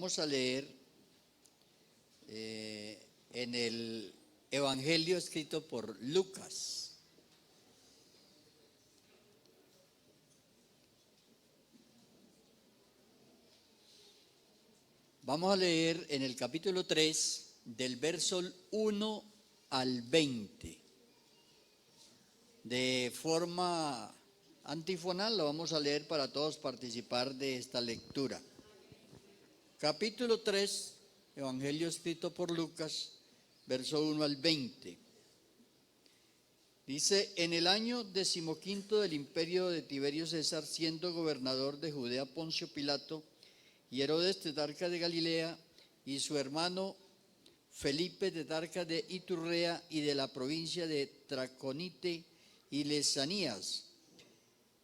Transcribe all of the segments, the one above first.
vamos a leer en el Evangelio escrito por Lucas. Vamos a leer en el capítulo 3, del verso 1 al 20. De forma antifonal lo vamos a leer para todos participar de esta lectura. Capítulo 3, Evangelio escrito por Lucas, verso 1 al 20. Dice: en el año 15 del imperio de Tiberio César, siendo gobernador de Judea Poncio Pilato, y Herodes tetrarca de Galilea, y su hermano Felipe tetrarca de Iturrea y de la provincia de Traconite, y Lesanías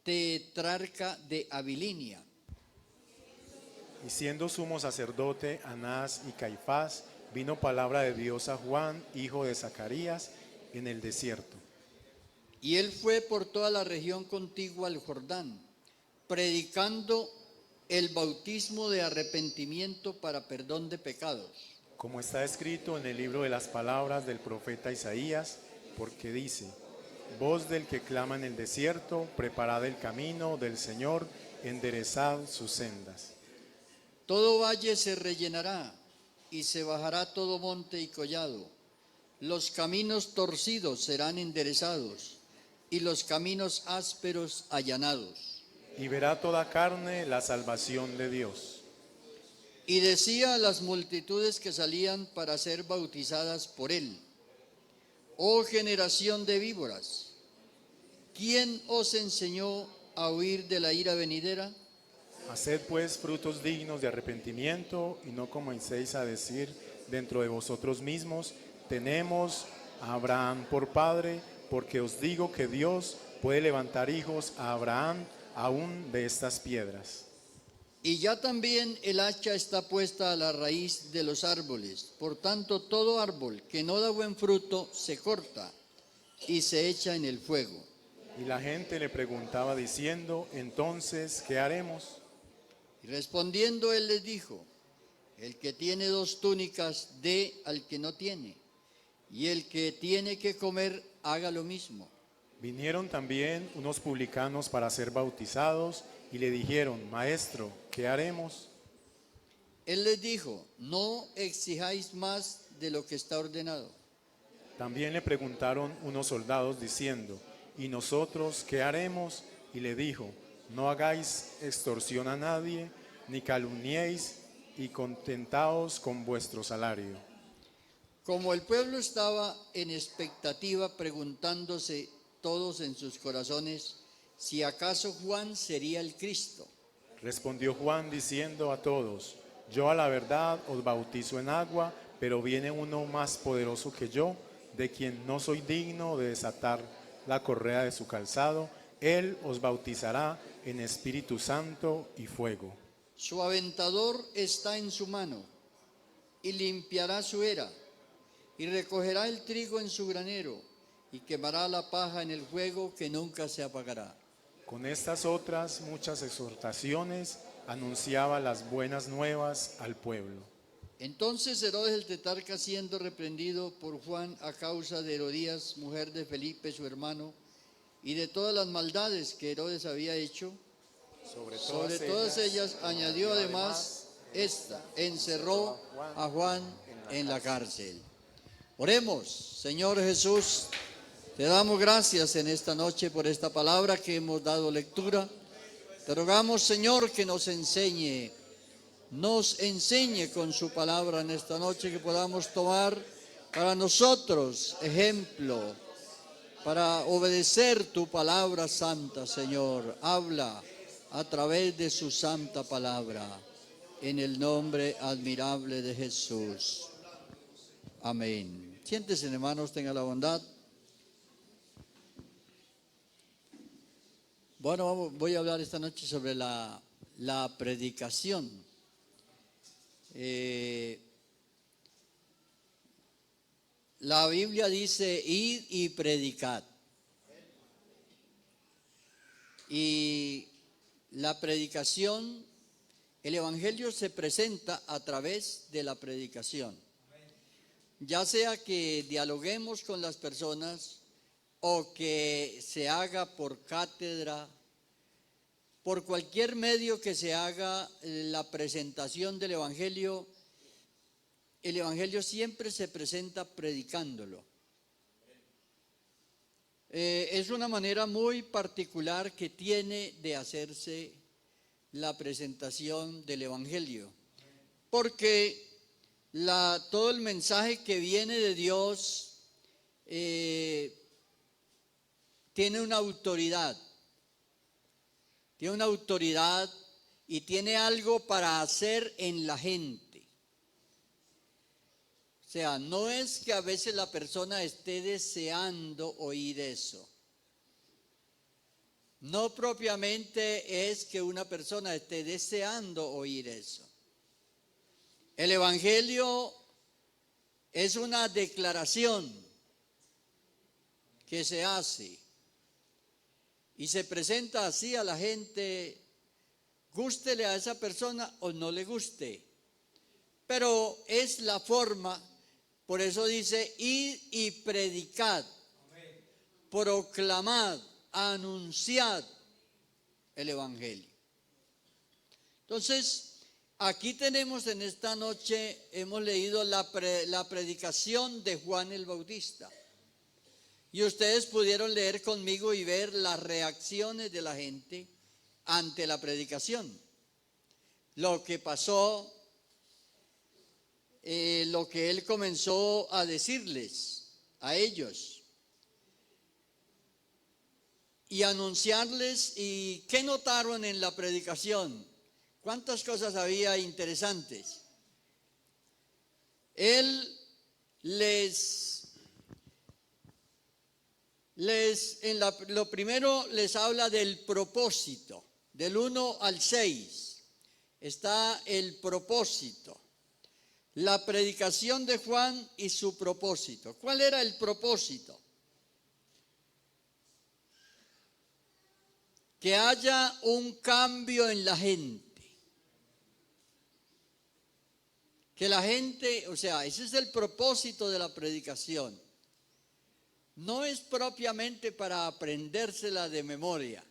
tetrarca de Abilinia. Y siendo sumo sacerdote Anás y Caifás, vino palabra de Dios a Juan, hijo de Zacarías, en el desierto. Y él fue por toda la región contigua al Jordán, predicando el bautismo de arrepentimiento para perdón de pecados. Como está escrito en el libro de las palabras del profeta Isaías, porque dice: voz del que clama en el desierto, preparad el camino del Señor, enderezad sus sendas. Todo valle se rellenará y se bajará todo monte y collado. Los caminos torcidos serán enderezados y los caminos ásperos allanados. Y verá toda carne la salvación de Dios. Y decía a las multitudes que salían para ser bautizadas por él: oh generación de víboras, ¿quién os enseñó a huir de la ira venidera? Haced pues frutos dignos de arrepentimiento, y no comencéis a decir dentro de vosotros mismos: tenemos a Abraham por padre, porque os digo que Dios puede levantar hijos a Abraham aún de estas piedras. Y ya también el hacha está puesta a la raíz de los árboles. Por tanto, todo árbol que no da buen fruto se corta y se echa en el fuego. Y la gente le preguntaba diciendo: entonces, ¿qué haremos? Y respondiendo él les dijo: el que tiene 2 túnicas dé al que no tiene, y el que tiene que comer haga lo mismo. Vinieron también unos publicanos para ser bautizados y le dijeron: maestro, ¿qué haremos? Él les dijo: no exijáis más de lo que está ordenado. También le preguntaron unos soldados diciendo: ¿y nosotros qué haremos? Y le dijo: no hagáis extorsión a nadie, ni calumniéis, y contentaos con vuestro salario. Como el pueblo estaba en expectativa, preguntándose todos en sus corazones si acaso Juan sería el Cristo. Respondió Juan diciendo a todos: yo a la verdad os bautizo en agua, pero viene uno más poderoso que yo, de quien no soy digno de desatar la correa de su calzado. Él os bautizará en Espíritu Santo y fuego. Su aventador está en su mano, y limpiará su era, y recogerá el trigo en su granero, y quemará la paja en el fuego que nunca se apagará. Con estas otras muchas exhortaciones anunciaba las buenas nuevas al pueblo. Entonces Herodes el tetrarca, siendo reprendido por Juan a causa de Herodías, mujer de Felipe su hermano, y de todas las maldades que Herodes había hecho, sobre todas ellas añadió además esta: encerró a Juan en la cárcel. Oremos. Señor Jesús, te damos gracias en esta noche por esta palabra que hemos dado lectura. Te rogamos, Señor, que nos enseñe con su palabra en esta noche, que podamos tomar para nosotros ejemplo, para obedecer tu palabra santa. Señor, habla a través de su santa palabra, en el nombre admirable de Jesús. Amén. Siéntense, hermanos, tengan la bondad. Bueno, voy a hablar esta noche sobre la predicación. La Biblia dice: id y predicad. Y la predicación El evangelio se presenta a través de la predicación. Ya sea que dialoguemos con las personas o que se haga por cátedra, por cualquier medio que se haga la presentación del evangelio, el evangelio siempre se presenta predicándolo. Es una manera muy particular que tiene de hacerse la presentación del evangelio, porque todo el mensaje que viene de Dios tiene una autoridad y tiene algo para hacer en la gente. O sea, no es que a veces la persona esté deseando oír eso. No propiamente es que una persona esté deseando oír eso. El evangelio es una declaración que se hace y se presenta así a la gente, gústele a esa persona o no le guste. Pero es la forma, por eso dice, id y predicad, proclamad, anunciad el evangelio. Entonces, aquí tenemos en esta noche, hemos leído la predicación de Juan el Bautista. Y ustedes pudieron leer conmigo y ver las reacciones de la gente ante la predicación. Lo que pasó, lo que él comenzó a decirles, a ellos. Y anunciarles, ¿y qué notaron en la predicación? ¿Cuántas cosas había interesantes? Él lo primero les habla del propósito, del 1 al 6, está el propósito, la predicación de Juan y su propósito. ¿Cuál era el propósito? Que haya un cambio en la gente. Que la gente, o sea, ese es el propósito de la predicación. No es propiamente para aprendérsela de memoria,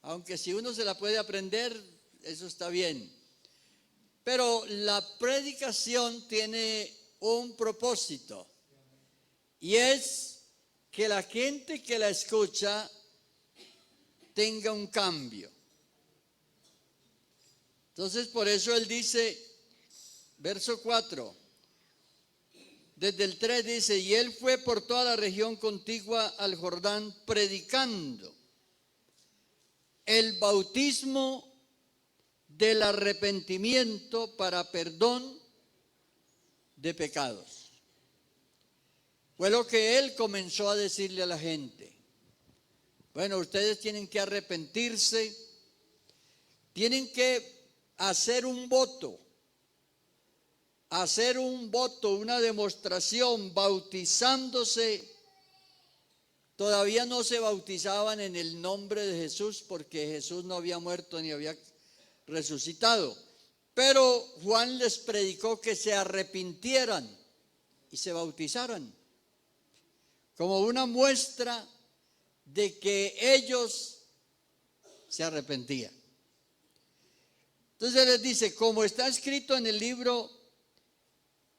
aunque si uno se la puede aprender, eso está bien. Pero la predicación tiene un propósito y es que la gente que la escucha tenga un cambio. Entonces, por eso él dice, verso 4, desde el 3 dice, y él fue por toda la región contigua al Jordán predicando el bautismo del arrepentimiento para perdón de pecados. Fue lo que él comenzó a decirle a la gente. Bueno, ustedes tienen que arrepentirse, tienen que hacer un voto, una demostración, bautizándose. Todavía no se bautizaban en el nombre de Jesús porque Jesús no había muerto ni había resucitado. Pero Juan les predicó que se arrepintieran y se bautizaran como una muestra de que ellos se arrepentían. Entonces les dice, como está escrito en el libro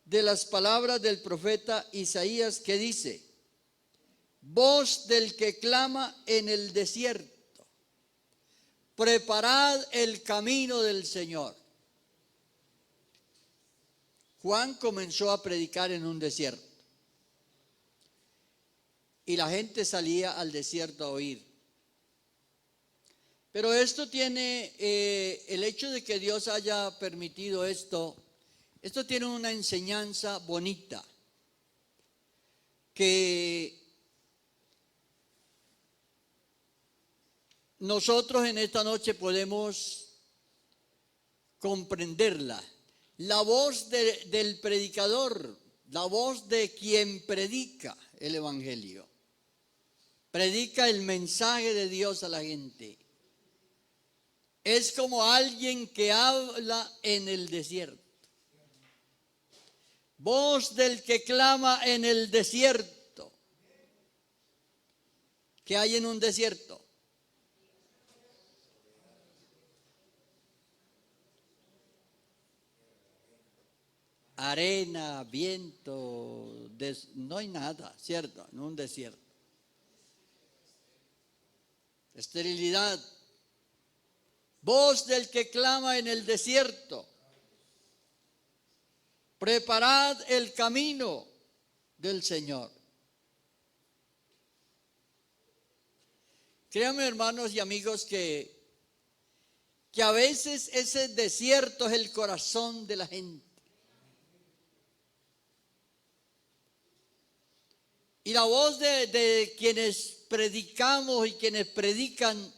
de las palabras del profeta Isaías, que dice, voz del que clama en el desierto, preparad el camino del Señor. Juan comenzó a predicar en un desierto y la gente salía al desierto a oír. Pero esto tiene, el hecho de que Dios haya permitido esto tiene una enseñanza bonita, que nosotros en esta noche podemos comprenderla. La voz del predicador, la voz de quien predica el evangelio, predica el mensaje de Dios a la gente. es como alguien que habla en el desierto. Voz del que clama en el desierto. ¿Qué hay en un desierto? Arena, viento, no hay nada, ¿cierto? En un desierto. Esterilidad. Voz del que clama en el desierto. Preparad el camino del Señor. Créanme, hermanos y amigos, que a veces ese desierto es el corazón de la gente. Y la voz de quienes predicamos y quienes predican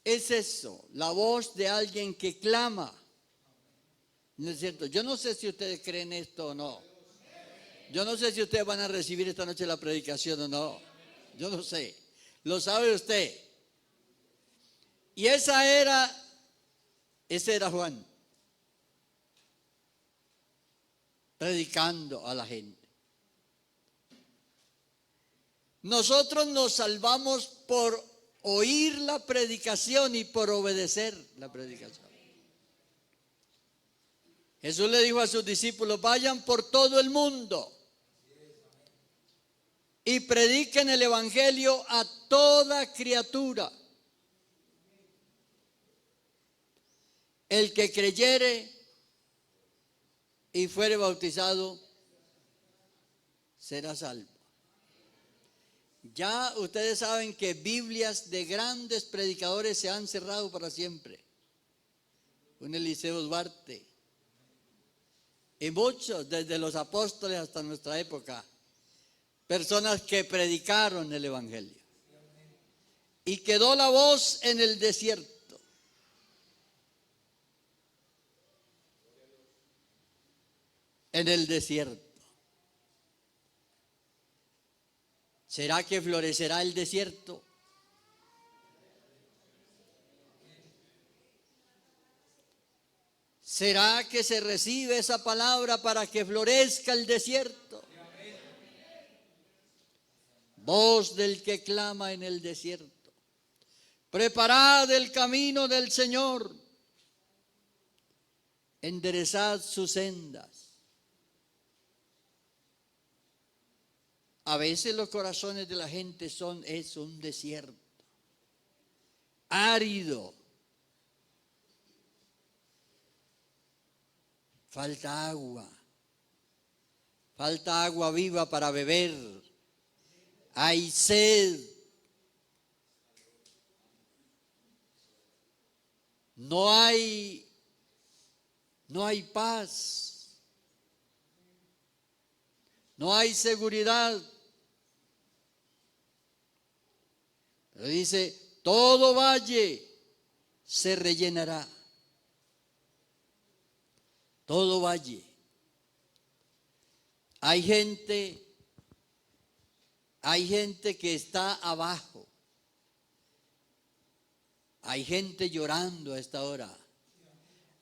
es eso, la voz de alguien que clama. ¿No es cierto? Yo no sé si ustedes creen esto o no. Yo no sé si ustedes van a recibir esta noche la predicación o no. Yo no sé. Lo sabe usted. Y ese era Juan, predicando a la gente. Nosotros nos salvamos por oír la predicación y por obedecer la predicación. Jesús le dijo a sus discípulos: vayan por todo el mundo y prediquen el evangelio a toda criatura. El que creyere y fuere bautizado será salvo. Ya ustedes saben que Biblias de grandes predicadores se han cerrado para siempre. Un Eliseo Duarte. Y muchos, desde los apóstoles hasta nuestra época, personas que predicaron el evangelio. Y quedó la voz en el desierto. En el desierto. ¿Será que florecerá el desierto? ¿Será que se recibe esa palabra para que florezca el desierto? Voz del que clama en el desierto. Preparad el camino del Señor. Enderezad sus sendas. A veces los corazones de la gente es un desierto, árido. Falta agua viva para beber. Hay sed. No hay paz. No hay seguridad. Pero dice, todo valle se rellenará. Todo valle. Hay gente que está abajo. Hay gente llorando a esta hora.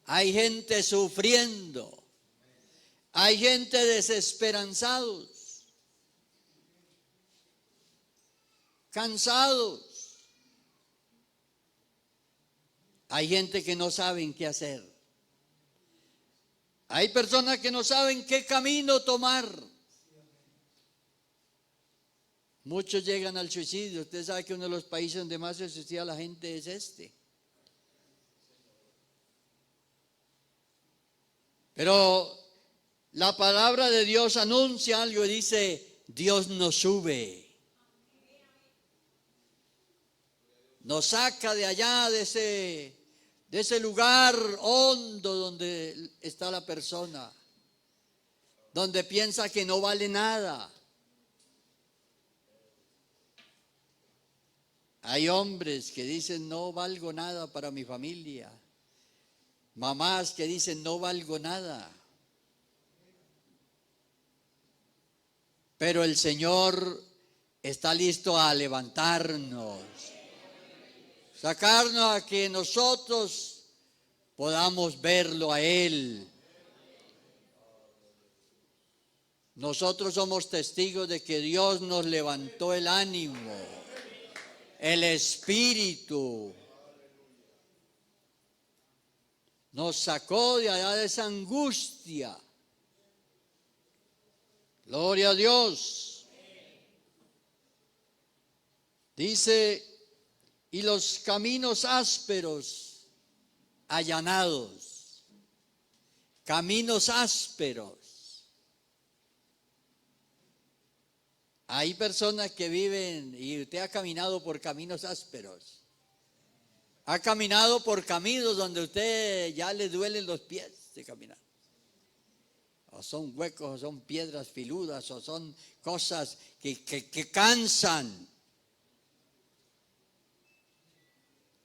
Hay gente sufriendo. Hay gente desesperanzados. Cansados. Hay gente que no saben qué hacer. Hay personas que no saben qué camino tomar. Muchos llegan al suicidio. Usted sabe que uno de los países donde más se suicida la gente es este. Pero la palabra de Dios anuncia algo y dice, Dios nos sube. Nos saca de allá, de ese lugar hondo donde está la persona, donde piensa que no vale nada. Hay hombres que dicen no valgo nada para mi familia, mamás que dicen no valgo nada. Pero el Señor está listo a levantarnos. sacarnos a que nosotros podamos verlo a Él. Nosotros somos testigos de que Dios nos levantó el ánimo, el espíritu. Nos sacó de allá de esa angustia. Gloria a Dios. Dice, y los caminos ásperos allanados. Caminos ásperos. Hay personas que viven, y usted ha caminado por caminos ásperos. Ha caminado por caminos donde usted ya le duelen los pies de caminar. O son huecos, o son piedras filudas, o son cosas que cansan.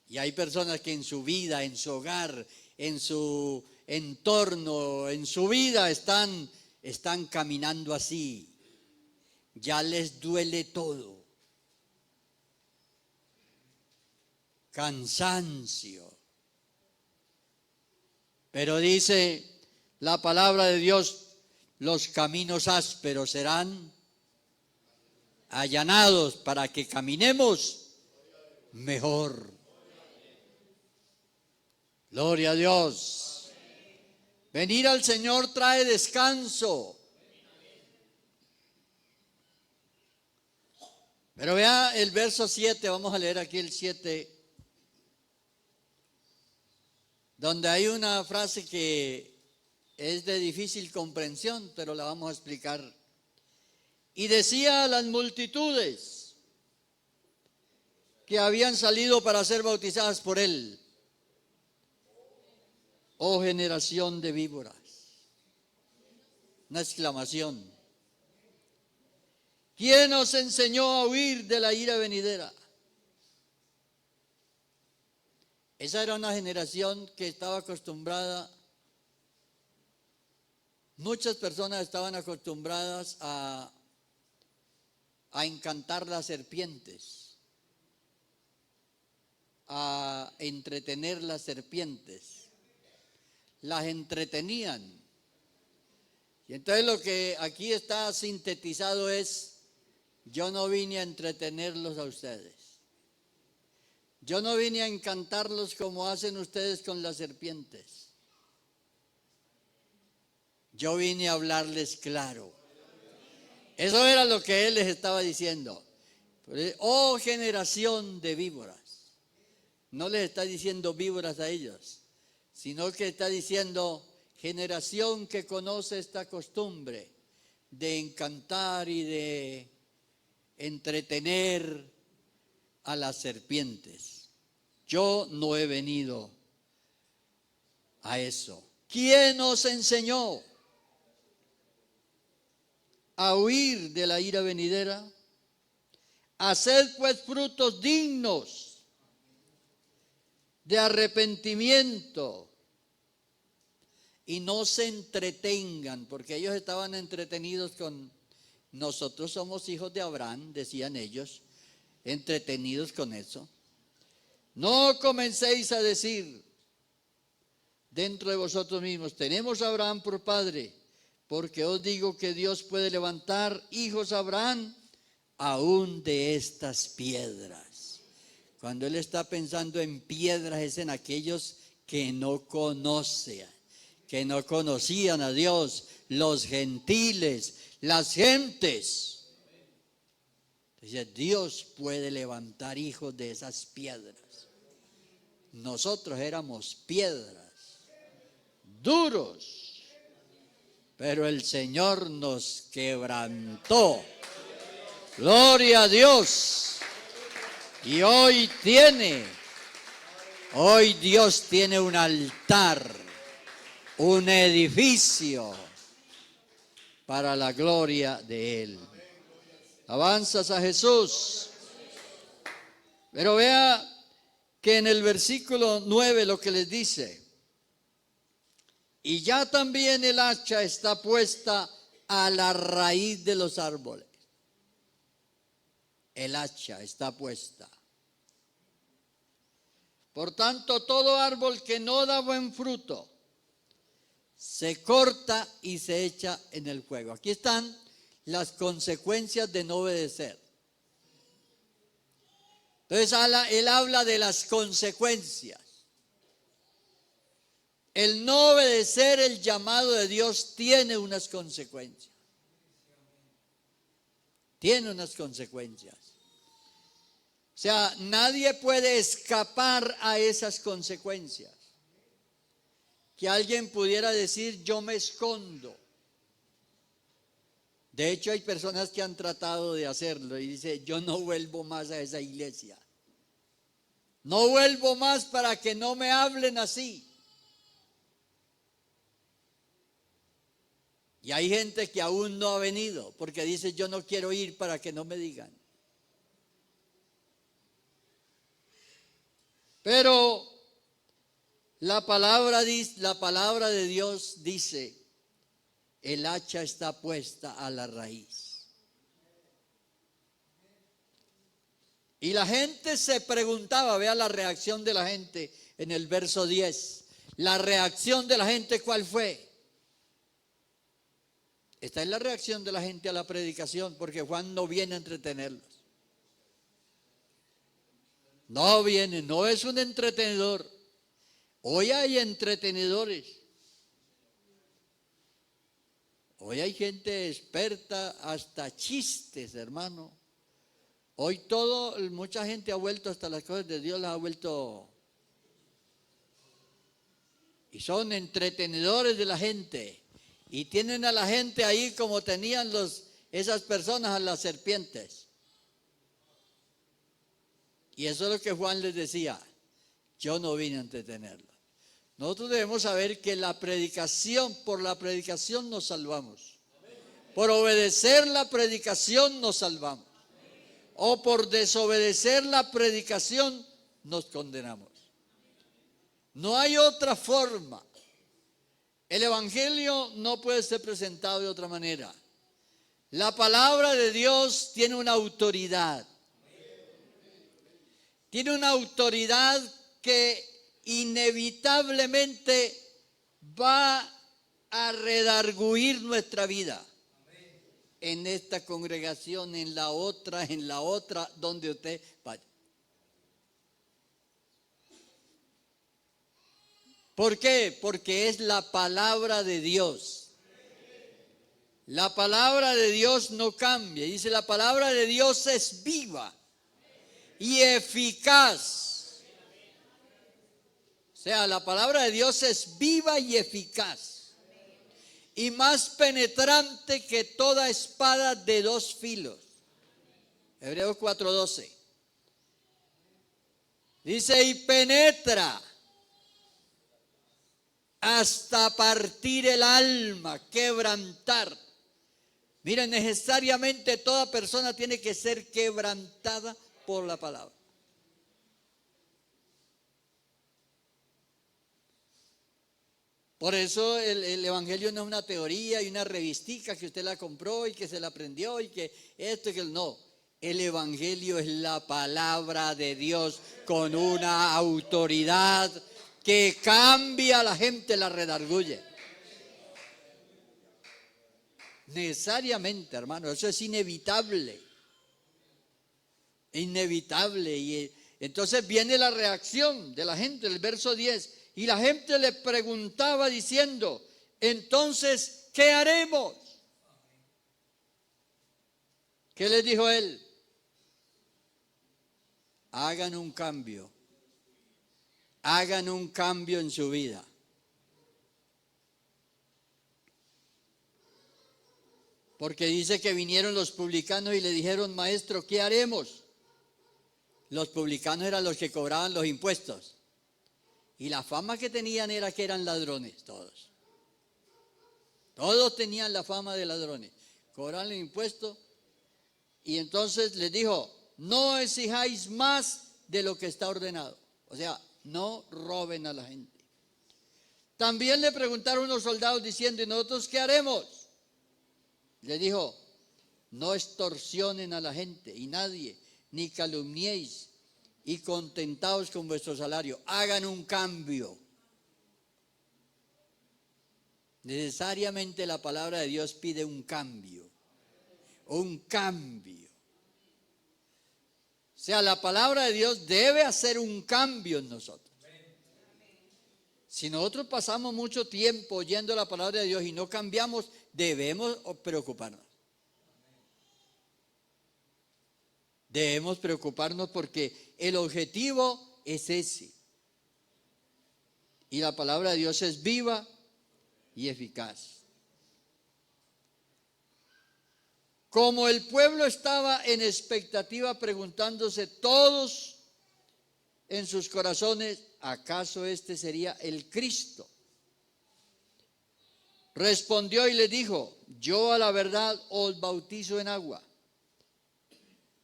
Y hay personas que en su vida, en su hogar, en su entorno, en su vida están caminando así. Ya les duele todo. Cansancio. Pero dice la palabra de Dios, los caminos ásperos serán allanados para que caminemos mejor. Gloria a Dios. Venir al Señor trae descanso. Pero vea el verso 7, vamos a leer aquí el 7, donde hay una frase que es de difícil comprensión, pero la vamos a explicar. Y decía a las multitudes que habían salido para ser bautizadas por él: oh generación de víboras. Una exclamación. ¿Quién os enseñó a huir de la ira venidera? Esa era una generación que estaba acostumbrada, muchas personas estaban acostumbradas a encantar las serpientes, a entretener las serpientes. Las entretenían. Y entonces lo que aquí está sintetizado es: yo no vine a entretenerlos a ustedes. Yo no vine a encantarlos como hacen ustedes con las serpientes. Yo vine a hablarles claro. Eso era lo que él les estaba diciendo. Oh generación de víboras. No les está diciendo víboras a ellos, sino que está diciendo generación que conoce esta costumbre de encantar y de entretener a las serpientes. Yo no he venido a eso. ¿Quién os enseñó a huir de la ira venidera? Haced pues frutos dignos de arrepentimiento y no se entretengan, porque ellos estaban entretenidos con: nosotros somos hijos de Abraham, decían ellos, entretenidos con eso. No comencéis a decir dentro de vosotros mismos: tenemos a Abraham por padre, porque os digo que Dios puede levantar hijos a Abraham aún de estas piedras. Cuando él está pensando en piedras, es en aquellos que no conocen, que no conocían a Dios, los gentiles, las gentes. Dice, Dios puede levantar hijos de esas piedras. Nosotros éramos piedras, duros, pero el Señor nos quebrantó. Gloria a Dios. Y hoy Dios tiene un altar, un edificio para la gloria de Él. Alabanzas a Jesús. Pero vea que en el versículo 9 lo que les dice: y ya también el hacha está puesta a la raíz de los árboles. El hacha está puesta. Por tanto, todo árbol que no da buen fruto se corta y se echa en el fuego. Aquí están las consecuencias de no obedecer. Entonces él habla de las consecuencias. El no obedecer el llamado de Dios tiene unas consecuencias. Tiene unas consecuencias. O sea, nadie puede escapar a esas consecuencias. Que alguien pudiera decir, yo me escondo. De hecho, hay personas que han tratado de hacerlo y dice, yo no vuelvo más a esa iglesia. No vuelvo más para que no me hablen así. Y hay gente que aún no ha venido porque dice, yo no quiero ir para que no me digan. Pero la palabra de Dios dice, el hacha está puesta a la raíz. Y la gente se preguntaba, vea la reacción de la gente en el verso 10. La reacción de la gente, ¿cuál fue? Esta es la reacción de la gente a la predicación, porque Juan no viene a entretenerlos. No viene, no es un entretenedor. Hoy hay entretenedores. Hoy hay gente experta, hasta chistes, hermano. Hoy mucha gente ha vuelto hasta las cosas de Dios, las ha vuelto. Y son entretenedores de la gente. Y tienen a la gente ahí como tenían esas personas a las serpientes. Y eso es lo que Juan les decía. Yo no vine a entretenerlos. Nosotros debemos saber que por la predicación nos salvamos. Por obedecer la predicación nos salvamos. O por desobedecer la predicación nos condenamos. No hay otra forma. El evangelio no puede ser presentado de otra manera. La palabra de Dios tiene una autoridad. Tiene una autoridad que inevitablemente va a redarguir nuestra vida. En esta congregación, en la otra, donde usted vaya. ¿Por qué? Porque es la palabra de Dios. La palabra de Dios no cambia. Dice, la palabra de Dios es viva y eficaz. O sea, la palabra de Dios es viva y eficaz. Y más penetrante que toda espada de dos filos. Hebreos 4:12. Dice, y penetra hasta partir el alma, quebrantar. Miren, necesariamente toda persona tiene que ser quebrantada por la palabra. Por eso el evangelio no es una teoría y una revistica que usted la compró y que se la aprendió y que esto y que no. El evangelio es la palabra de Dios con una autoridad que cambia a la gente, la redarguye. Necesariamente, hermano, eso es inevitable. Inevitable. Y entonces viene la reacción de la gente, el verso 10. Y la gente le preguntaba diciendo, entonces, ¿qué haremos? ¿Qué les dijo él? Hagan un cambio. Hagan un cambio en su vida. Porque dice que vinieron los publicanos y le dijeron, maestro, ¿qué haremos? Los publicanos eran los que cobraban los impuestos. Y la fama que tenían era que eran ladrones, todos. Todos tenían la fama de ladrones. Cobraban los impuestos. Y entonces les dijo, no exijáis más de lo que está ordenado. O sea, no roben a la gente. También le preguntaron unos soldados diciendo, ¿y nosotros qué haremos? Le dijo, no extorsionen a la gente y nadie, ni calumniéis, y contentados con vuestro salario. Hagan un cambio. Necesariamente la palabra de Dios pide un cambio. Un cambio. O sea, la palabra de Dios debe hacer un cambio en nosotros. Si nosotros pasamos mucho tiempo oyendo la palabra de Dios y no cambiamos, debemos preocuparnos. Debemos preocuparnos porque el objetivo es ese. Y la palabra de Dios es viva y eficaz. Como el pueblo estaba en expectativa preguntándose todos en sus corazones, ¿acaso este sería el Cristo? Respondió y le dijo, yo a la verdad os bautizo en agua.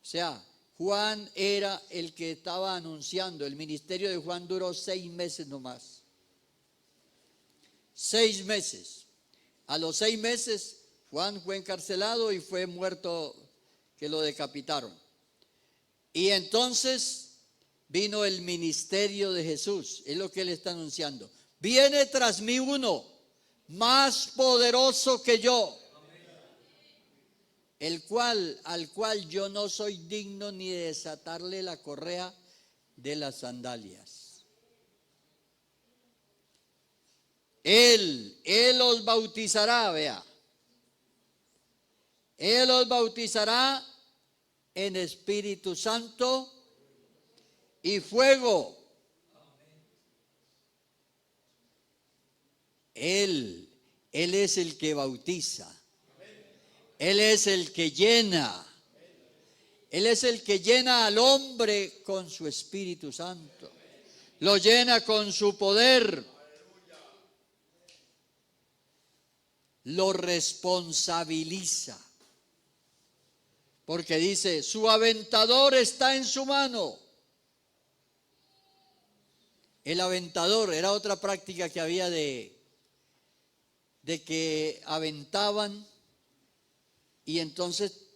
O sea, Juan era el que estaba anunciando. El ministerio de Juan duró 6 meses nomás. 6 meses. A los 6 meses Juan fue encarcelado y fue muerto, que lo decapitaron. Y entonces vino el ministerio de Jesús, es lo que él está anunciando. Viene tras mí uno más poderoso que yo, al cual yo no soy digno ni de desatarle la correa de las sandalias. Él os bautizará, vea. Él os bautizará en Espíritu Santo y fuego. Él es el que bautiza. Él es el que llena. Él es el que llena al hombre con su Espíritu Santo. Lo llena con su poder. Lo responsabiliza. Porque dice, su aventador está en su mano. El aventador era otra práctica que había de que aventaban y entonces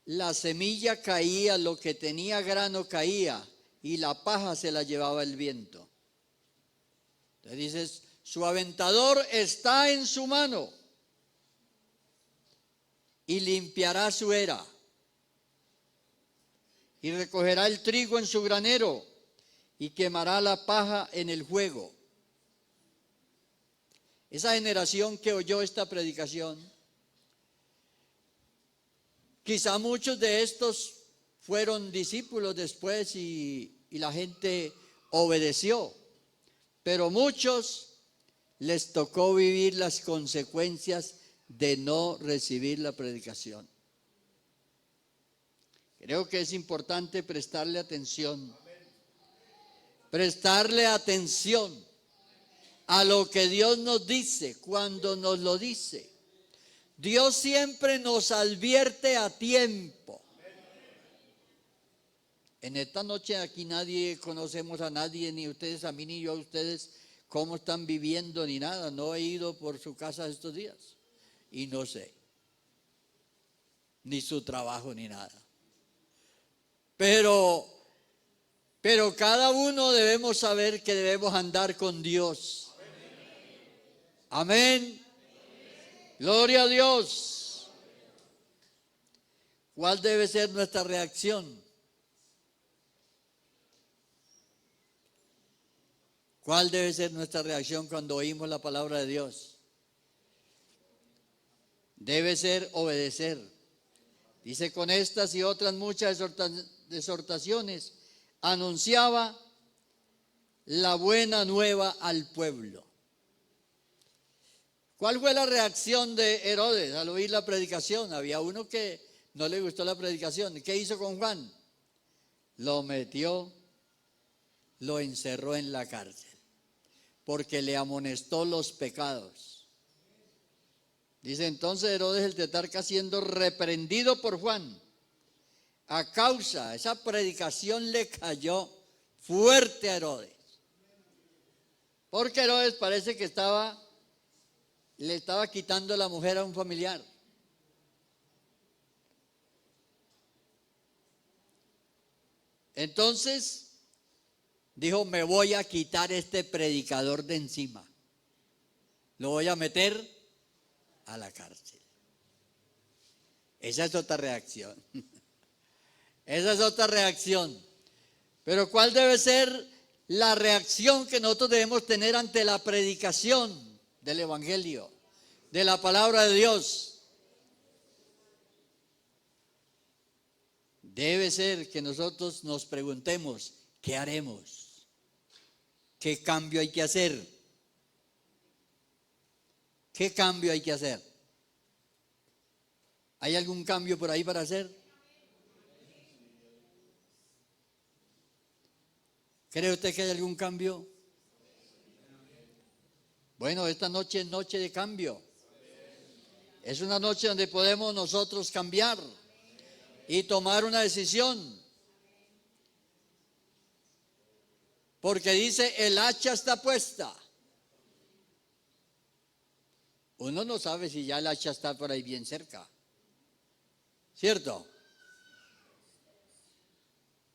la semilla caía, lo que tenía grano caía y la paja se la llevaba el viento. Entonces dices, su aventador está en su mano y limpiará su era y recogerá el trigo en su granero y quemará la paja en el fuego. Esa generación que oyó esta predicación, quizá muchos de estos fueron discípulos después y la gente obedeció, pero muchos les tocó vivir las consecuencias de no recibir la predicación. Creo que es importante prestarle atención a lo que Dios nos dice cuando nos lo dice. Dios siempre nos advierte a tiempo. En esta noche aquí nadie conocemos a nadie, ni ustedes a mí, ni yo a ustedes, cómo están viviendo, ni nada. No he ido por su casa estos días y no sé, ni su trabajo, ni nada. Pero cada uno debemos saber que debemos andar con Dios. Amén. Gloria a Dios. ¿Cuál debe ser nuestra reacción? ¿Cuál debe ser nuestra reacción cuando oímos la palabra de Dios? Debe ser obedecer. Dice, con estas y otras muchas exhortaciones, anunciaba la buena nueva al pueblo. ¿Cuál fue la reacción de Herodes al oír la predicación? Había uno que no le gustó la predicación. ¿Qué hizo con Juan? Lo metió, lo encerró en la cárcel, porque le amonestó los pecados. Dice entonces Herodes el tetrarca, siendo reprendido por Juan, a causa, esa predicación le cayó fuerte a Herodes. Porque Herodes parece que le estaba quitando la mujer a un familiar. Entonces dijo, me voy a quitar este predicador de encima. Lo voy a meter a la cárcel. Esa es otra reacción. Esa es otra reacción. Pero ¿cuál debe ser la reacción que nosotros debemos tener ante la predicación del Evangelio, de la palabra de Dios? Debe ser que nosotros nos preguntemos, ¿qué haremos? ¿Qué cambio hay que hacer? ¿Qué cambio hay que hacer? ¿Hay algún cambio por ahí para hacer? ¿Cree usted que hay algún cambio? Bueno, esta noche es noche de cambio. Es una noche donde podemos nosotros cambiar y tomar una decisión. Porque dice, el hacha está puesta. Uno no sabe si ya el hacha está por ahí bien cerca. ¿Cierto?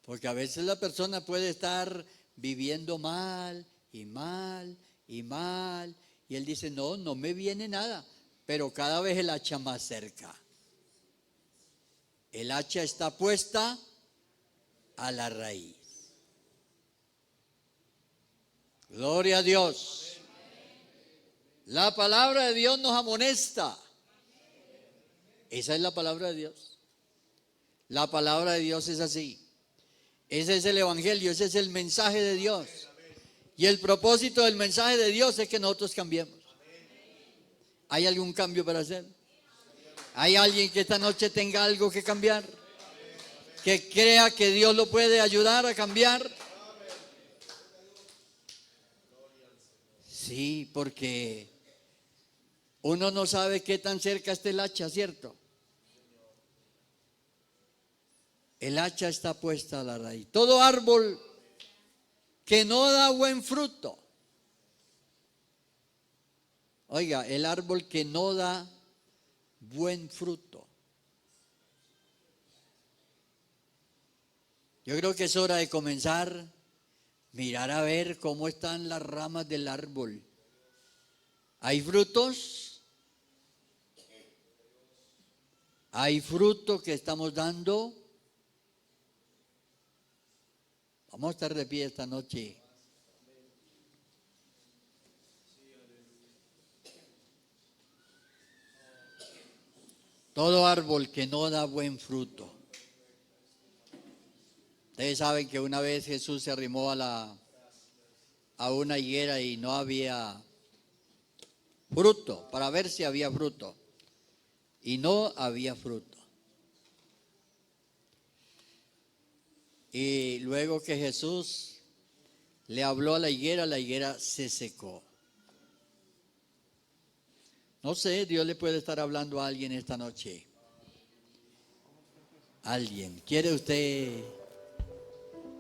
Porque a veces la persona puede estar viviendo mal y mal y mal. Y él dice, no, no me viene nada. Pero cada vez el hacha más cerca. El hacha está puesta a la raíz. Gloria a Dios. La palabra de Dios nos amonesta. Esa es la palabra de Dios. La palabra de Dios es así. Ese es el Evangelio, ese es el mensaje de Dios. Y el propósito del mensaje de Dios es que nosotros cambiemos. ¿Hay algún cambio para hacer? ¿Hay alguien que esta noche tenga algo que cambiar? ¿Que crea que Dios lo puede ayudar a cambiar? Sí, porque uno no sabe qué tan cerca está el hacha, ¿cierto? El hacha está puesta a la raíz. Todo árbol que no da buen fruto. Oiga, el árbol que no da buen fruto. Yo creo que es hora de comenzar, mirar a ver cómo están las ramas del árbol. ¿Hay frutos? ¿Hay fruto que estamos dando? Vamos a estar de pie esta noche. Todo árbol que no da buen fruto. Ustedes saben que una vez Jesús se arrimó a una higuera y no había fruto, para ver si había fruto. Y no había fruto. Y luego que Jesús le habló a la higuera se secó. No sé, Dios le puede estar hablando a alguien esta noche. Alguien. ¿Quiere usted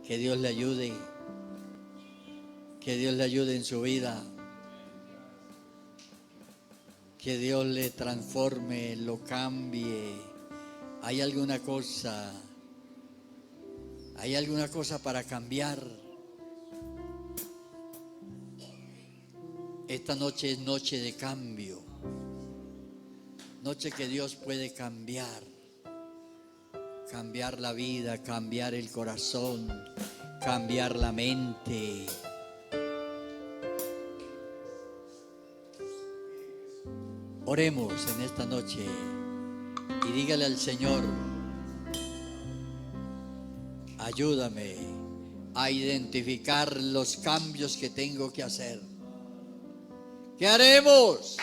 que Dios le ayude? Que Dios le ayude en su vida. Que Dios le transforme, lo cambie. ¿Hay alguna cosa? ¿Hay alguna cosa para cambiar? Esta noche es noche de cambio. Noche que Dios puede cambiar. Cambiar la vida, cambiar el corazón, cambiar la mente. Oremos en esta noche y dígale al Señor, ayúdame a identificar los cambios que tengo que hacer. ¿Qué haremos?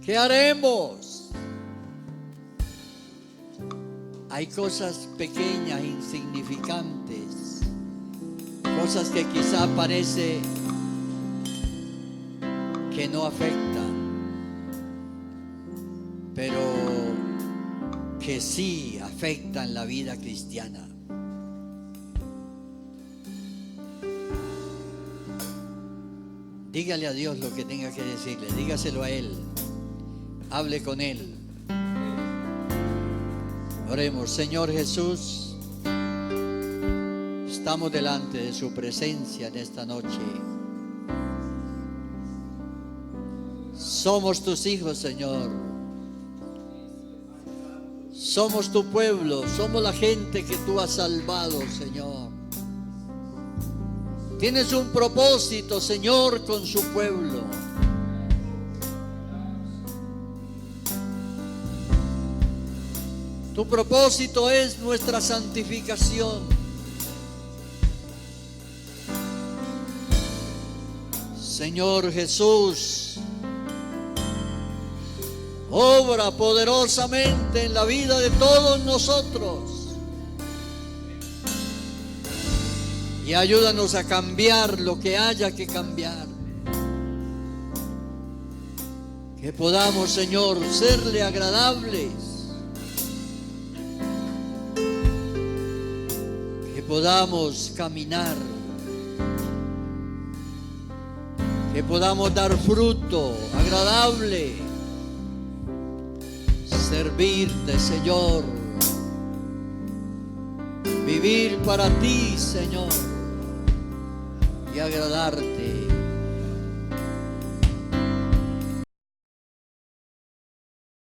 ¿Qué haremos? Hay cosas pequeñas, insignificantes, cosas que quizá parece que no afectan, pero que sí afectan la vida cristiana. Dígale a Dios lo que tenga que decirle, dígaselo a Él, hable con Él. Oremos. Señor Jesús, Estamos delante de su presencia en esta noche. Somos tus hijos, Señor. Somos tu pueblo, somos la gente que tú has salvado, Señor. Tienes un propósito, Señor, con su pueblo. Tu propósito es nuestra santificación. Señor Jesús, obra poderosamente en la vida de todos nosotros y ayúdanos a cambiar lo que haya que cambiar. Que podamos, Señor, serle agradables. Que podamos caminar. Que podamos dar fruto agradable. Servirte, Señor. Vivir para ti, Señor. Y agradarte.